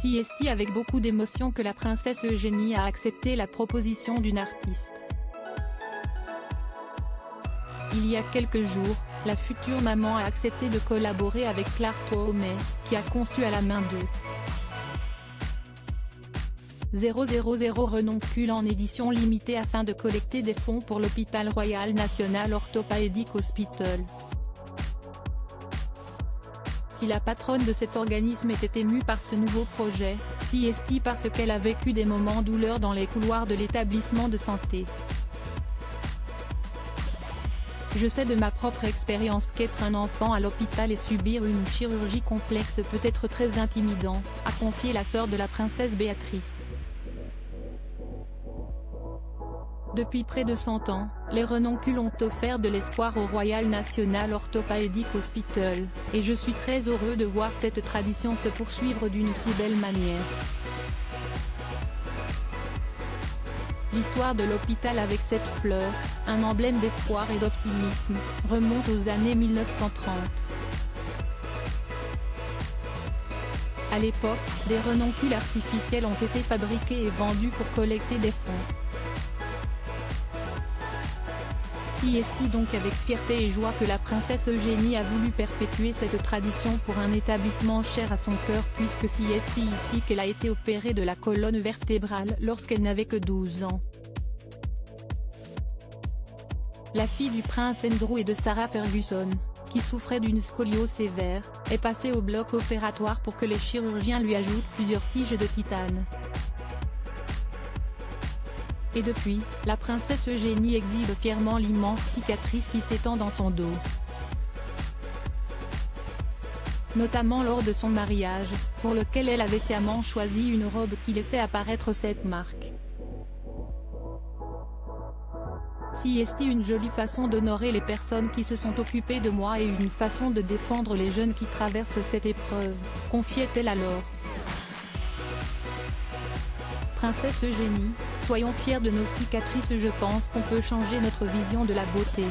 Si est avec beaucoup d'émotion que la princesse Eugénie a accepté la proposition d'une artiste. Il y a quelques jours, la future maman a accepté de collaborer avec Clark Thomé, qui a conçu à la main 000 renoncule en édition limitée afin de collecter des fonds pour l'Hôpital Royal National Orthopedic Hospital. Si la patronne de cet organisme était émue par ce nouveau projet, c'est parce qu'elle a vécu des moments douleurs dans les couloirs de l'établissement de santé. Je sais de ma propre expérience qu'être un enfant à l'hôpital et subir une chirurgie complexe peut être très intimidant, a confié la sœur de la princesse Béatrice. Depuis près de 100 ans, les renoncules ont offert de l'espoir au Royal National Orthopedic Hospital, et je suis très heureux de voir cette tradition se poursuivre d'une si belle manière. L'histoire de l'hôpital avec cette fleur, un emblème d'espoir et d'optimisme, remonte aux années 1930. À l'époque, des renoncules artificiels ont été fabriqués et vendus pour collecter des fonds. C'est donc avec fierté et joie que la princesse Eugénie a voulu perpétuer cette tradition pour un établissement cher à son cœur puisque c'est ici qu'elle a été opérée de la colonne vertébrale lorsqu'elle n'avait que 12 ans. La fille du prince Andrew et de Sarah Ferguson, qui souffrait d'une scoliose sévère, est passée au bloc opératoire pour que les chirurgiens lui ajoutent plusieurs tiges de titane. Et depuis, la princesse Eugénie exhibe fièrement l'immense cicatrice qui s'étend dans son dos. Notamment lors de son mariage, pour lequel elle avait sciemment choisi une robe qui laissait apparaître cette marque. C'est une jolie façon d'honorer les personnes qui se sont occupées de moi et une façon de défendre les jeunes qui traversent cette épreuve, confiait-elle alors. Princesse Eugénie, soyons fiers de nos cicatrices, je pense qu'on peut changer notre vision de la beauté.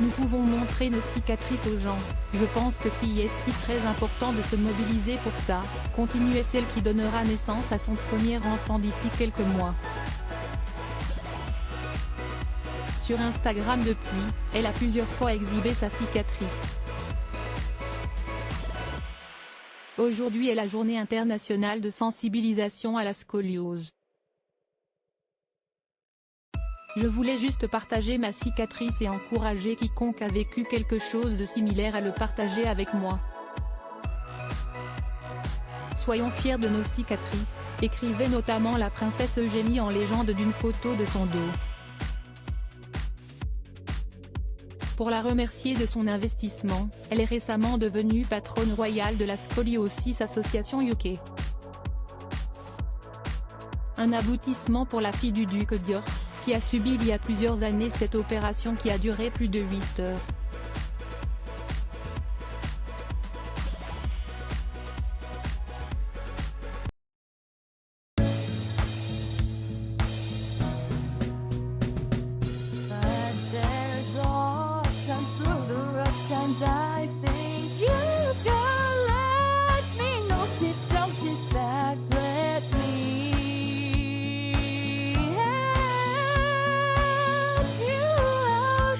Nous pouvons montrer nos cicatrices aux gens, je pense que c'est très important de se mobiliser pour ça, continuait celle qui donnera naissance à son premier enfant d'ici quelques mois. Sur Instagram depuis, elle a plusieurs fois exhibé sa cicatrice. Aujourd'hui est la journée internationale de sensibilisation à la scoliose. Je voulais juste partager ma cicatrice et encourager quiconque a vécu quelque chose de similaire à le partager avec moi. Soyons fiers de nos cicatrices, écrivait notamment la princesse Eugénie en légende d'une photo de son dos. Pour la remercier de son investissement, elle est récemment devenue patronne royale de la Scoliosis Association UK. Un aboutissement pour la fille du duc d'York, qui a subi il y a plusieurs années cette opération qui a duré plus de 8 heures. I think you can let me know. Sit down, sit back, let me help you out.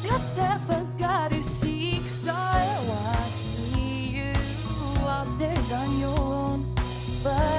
Just step back, you seek, so I see you out there on your own, but